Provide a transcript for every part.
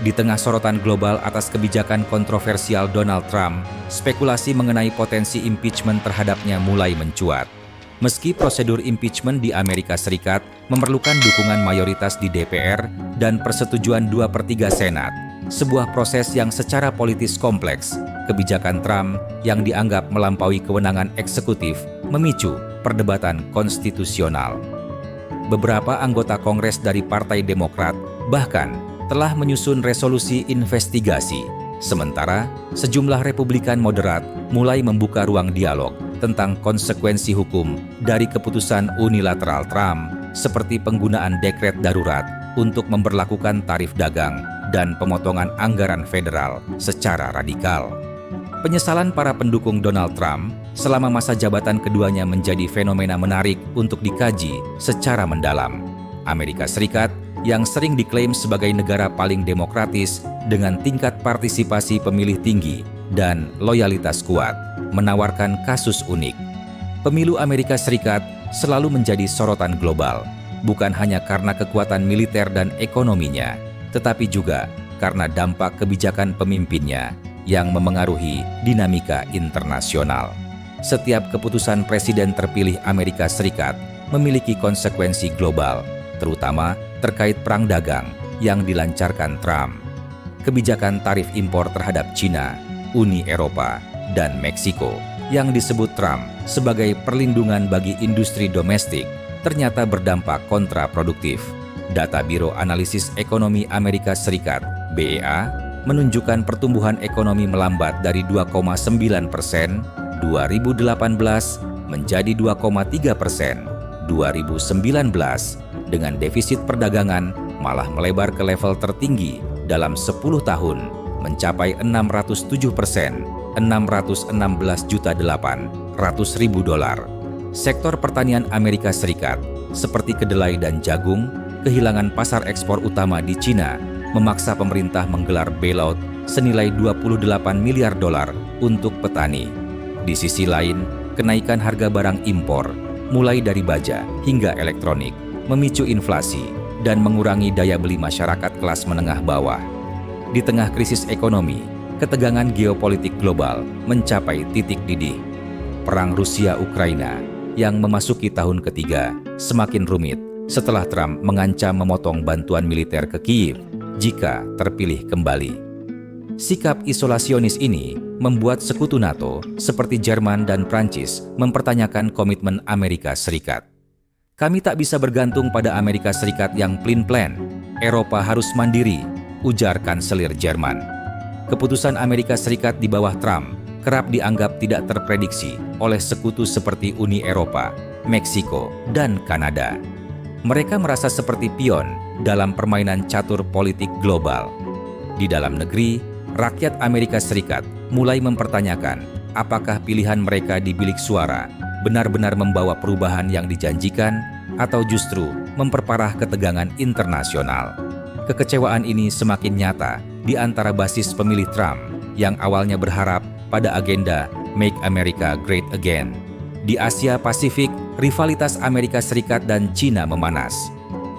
Di tengah sorotan global atas kebijakan kontroversial Donald Trump, spekulasi mengenai potensi impeachment terhadapnya mulai mencuat. Meski prosedur impeachment di Amerika Serikat memerlukan dukungan mayoritas di DPR dan persetujuan 2/3 Senat, sebuah proses yang secara politis kompleks, kebijakan Trump yang dianggap melampaui kewenangan eksekutif memicu perdebatan konstitusional. Beberapa anggota Kongres dari Partai Demokrat bahkan telah menyusun resolusi investigasi, sementara sejumlah Republikan moderat mulai membuka ruang dialog tentang konsekuensi hukum dari keputusan unilateral Trump, seperti penggunaan dekret darurat untuk memberlakukan tarif dagang dan pemotongan anggaran federal secara radikal. Penyesalan para pendukung Donald Trump selama masa jabatan keduanya menjadi fenomena menarik untuk dikaji secara mendalam. Amerika Serikat yang sering diklaim sebagai negara paling demokratis dengan tingkat partisipasi pemilih tinggi dan loyalitas kuat, menawarkan kasus unik. Pemilu Amerika Serikat selalu menjadi sorotan global, bukan hanya karena kekuatan militer dan ekonominya, tetapi juga karena dampak kebijakan pemimpinnya yang memengaruhi dinamika internasional. Setiap keputusan presiden terpilih Amerika Serikat memiliki konsekuensi global, terutama terkait perang dagang yang dilancarkan Trump. Kebijakan tarif impor terhadap China, Uni Eropa, dan Meksiko yang disebut Trump sebagai perlindungan bagi industri domestik ternyata berdampak kontraproduktif. Data Biro Analisis Ekonomi Amerika Serikat, BEA, menunjukkan pertumbuhan ekonomi melambat dari 2,9% 2018 menjadi 2,3% 2019, dengan defisit perdagangan malah melebar ke level tertinggi dalam 10 tahun, mencapai 607%, 616.800.000 dolar. Sektor pertanian Amerika Serikat, seperti kedelai dan jagung, kehilangan pasar ekspor utama di China, memaksa pemerintah menggelar bailout senilai 28 miliar dolar untuk petani. Di sisi lain, kenaikan harga barang impor, mulai dari baja hingga elektronik, memicu inflasi dan mengurangi daya beli masyarakat kelas menengah bawah. Di tengah krisis ekonomi, ketegangan geopolitik global mencapai titik didih. Perang Rusia-Ukraina yang memasuki tahun ketiga semakin rumit setelah Trump mengancam memotong bantuan militer ke Kyiv jika terpilih kembali. Sikap isolasionis ini membuat sekutu NATO seperti Jerman dan Prancis mempertanyakan komitmen Amerika Serikat. Kami tak bisa bergantung pada Amerika Serikat yang plan-plan. Eropa harus mandiri, ujar Kanselir Jerman. Keputusan Amerika Serikat di bawah Trump kerap dianggap tidak terprediksi oleh sekutu seperti Uni Eropa, Meksiko, dan Kanada. Mereka merasa seperti pion dalam permainan catur politik global. Di dalam negeri, rakyat Amerika Serikat mulai mempertanyakan apakah pilihan mereka di bilik suara benar-benar membawa perubahan yang dijanjikan atau justru memperparah ketegangan internasional. Kekecewaan ini semakin nyata di antara basis pemilih Trump yang awalnya berharap pada agenda Make America Great Again. Di Asia Pasifik, rivalitas Amerika Serikat dan China memanas.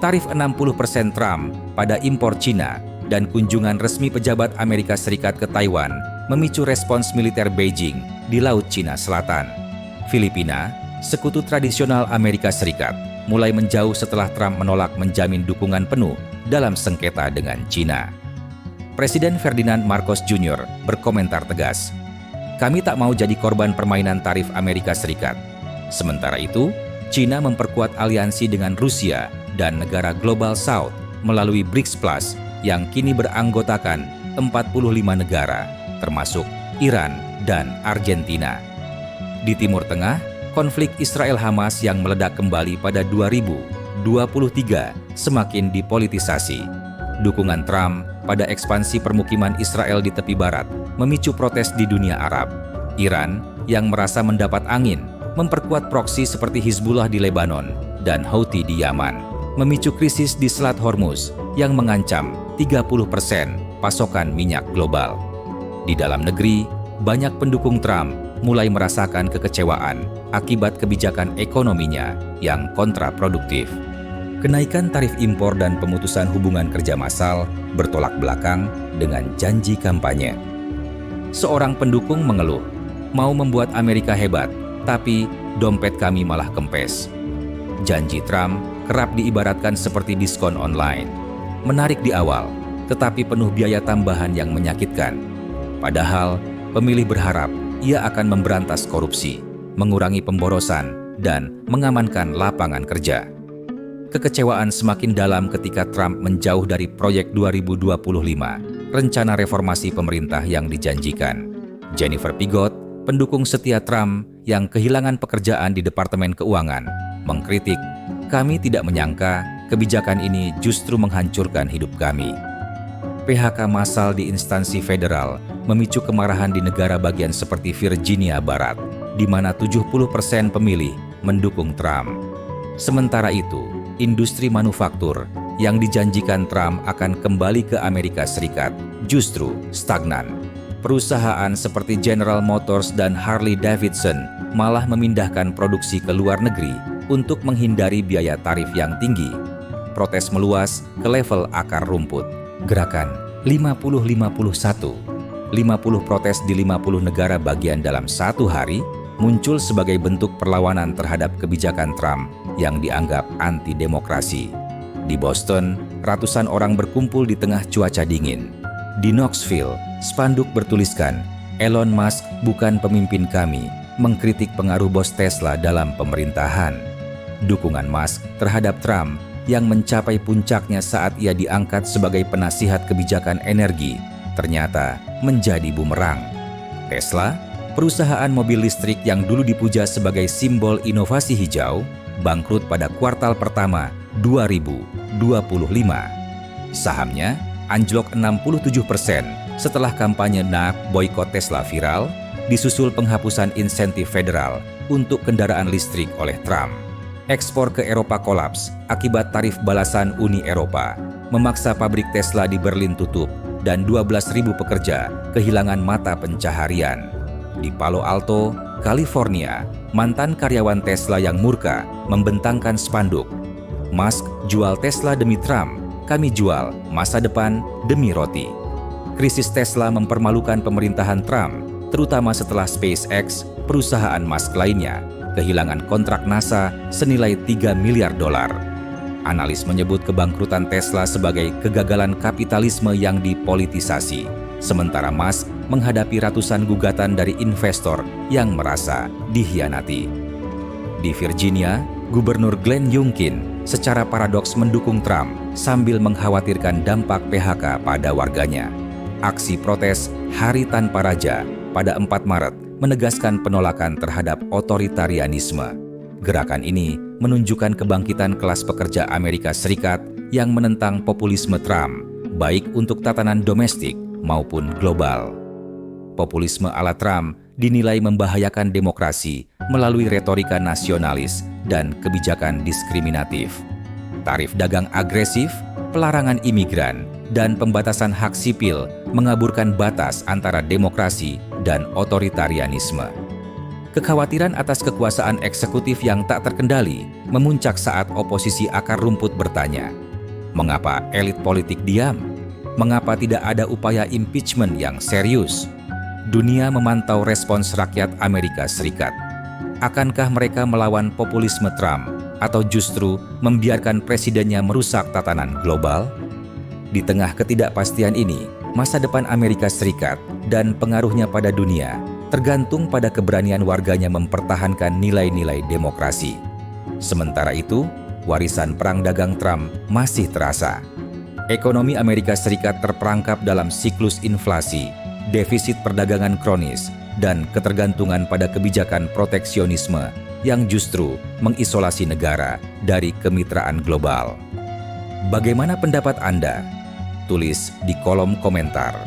Tarif 60% Trump pada impor China dan kunjungan resmi pejabat Amerika Serikat ke Taiwan memicu respons militer Beijing di Laut Cina Selatan. Filipina, sekutu tradisional Amerika Serikat, mulai menjauh setelah Trump menolak menjamin dukungan penuh dalam sengketa dengan China. Presiden Ferdinand Marcos Jr. berkomentar tegas, "Kami tak mau jadi korban permainan tarif Amerika Serikat." Sementara itu, China memperkuat aliansi dengan Rusia dan negara Global South melalui BRICS Plus yang kini beranggotakan 45 negara, termasuk Iran dan Argentina. Di Timur Tengah, konflik Israel-Hamas yang meledak kembali pada 2023 semakin dipolitisasi. Dukungan Trump pada ekspansi permukiman Israel di tepi barat memicu protes di dunia Arab. Iran yang merasa mendapat angin memperkuat proksi seperti Hizbullah di Lebanon dan Houthi di Yaman, memicu krisis di Selat Hormuz yang mengancam 30% pasokan minyak global. Di dalam negeri, banyak pendukung Trump mulai merasakan kekecewaan akibat kebijakan ekonominya yang kontraproduktif. Kenaikan tarif impor dan pemutusan hubungan kerja massal bertolak belakang dengan janji kampanye. Seorang pendukung mengeluh, mau membuat Amerika hebat, tapi dompet kami malah kempes. Janji Trump kerap diibaratkan seperti diskon online. Menarik di awal, tetapi penuh biaya tambahan yang menyakitkan. Padahal, pemilih berharap ia akan memberantas korupsi, mengurangi pemborosan, dan mengamankan lapangan kerja. Kekecewaan semakin dalam ketika Trump menjauh dari proyek 2025, rencana reformasi pemerintah yang dijanjikan. Jennifer Pigot, pendukung setia Trump yang kehilangan pekerjaan di Departemen Keuangan, mengkritik, "Kami tidak menyangka kebijakan ini justru menghancurkan hidup kami." PHK massal di instansi federal memicu kemarahan di negara bagian seperti Virginia Barat, di mana 70% pemilih mendukung Trump. Sementara itu, industri manufaktur yang dijanjikan Trump akan kembali ke Amerika Serikat justru stagnan. Perusahaan seperti General Motors dan Harley Davidson malah memindahkan produksi ke luar negeri untuk menghindari biaya tarif yang tinggi. Protes meluas ke level akar rumput. Gerakan 50-51, 50 protes di 50 negara bagian dalam satu hari muncul sebagai bentuk perlawanan terhadap kebijakan Trump yang dianggap anti-demokrasi. Di Boston, ratusan orang berkumpul di tengah cuaca dingin. Di Knoxville, spanduk bertuliskan, "Elon Musk bukan pemimpin kami," mengkritik pengaruh bos Tesla dalam pemerintahan. Dukungan Musk terhadap Trump yang mencapai puncaknya saat ia diangkat sebagai penasihat kebijakan energi ternyata menjadi bumerang. Tesla, perusahaan mobil listrik yang dulu dipuja sebagai simbol inovasi hijau, bangkrut pada kuartal pertama 2025. Sahamnya anjlok 67% setelah kampanye boikot Tesla viral, disusul penghapusan insentif federal untuk kendaraan listrik oleh Trump. Ekspor ke Eropa kolaps akibat tarif balasan Uni Eropa, memaksa pabrik Tesla di Berlin tutup dan 12.000 pekerja kehilangan mata pencaharian. Di Palo Alto, California, mantan karyawan Tesla yang murka membentangkan spanduk, "Musk jual Tesla demi Trump, kami jual masa depan demi roti." Krisis Tesla mempermalukan pemerintahan Trump, terutama setelah SpaceX, perusahaan Musk lainnya, kehilangan kontrak NASA senilai $3 miliar. Analis menyebut kebangkrutan Tesla sebagai kegagalan kapitalisme yang dipolitisasi, sementara Musk menghadapi ratusan gugatan dari investor yang merasa dikhianati. Di Virginia, Gubernur Glenn Youngkin secara paradoks mendukung Trump sambil mengkhawatirkan dampak PHK pada warganya. Aksi protes Hari Tanpa Raja pada 4 Maret menegaskan penolakan terhadap otoritarianisme. Gerakan ini menunjukkan kebangkitan kelas pekerja Amerika Serikat yang menentang populisme Trump, baik untuk tatanan domestik maupun global. Populisme ala Trump dinilai membahayakan demokrasi melalui retorika nasionalis dan kebijakan diskriminatif. Tarif dagang agresif, pelarangan imigran, dan pembatasan hak sipil mengaburkan batas antara demokrasi dan otoritarianisme. Kekhawatiran atas kekuasaan eksekutif yang tak terkendali memuncak saat oposisi akar rumput bertanya, mengapa elit politik diam? Mengapa tidak ada upaya impeachment yang serius? Dunia memantau respons rakyat Amerika Serikat. Akankah mereka melawan populisme Trump atau justru membiarkan presidennya merusak tatanan global? Di tengah ketidakpastian ini, masa depan Amerika Serikat dan pengaruhnya pada dunia tergantung pada keberanian warganya mempertahankan nilai-nilai demokrasi. Sementara itu, warisan perang dagang Trump masih terasa. Ekonomi Amerika Serikat terperangkap dalam siklus inflasi, defisit perdagangan kronis, dan ketergantungan pada kebijakan proteksionisme yang justru mengisolasi negara dari kemitraan global. Bagaimana pendapat Anda? Tulis di kolom komentar.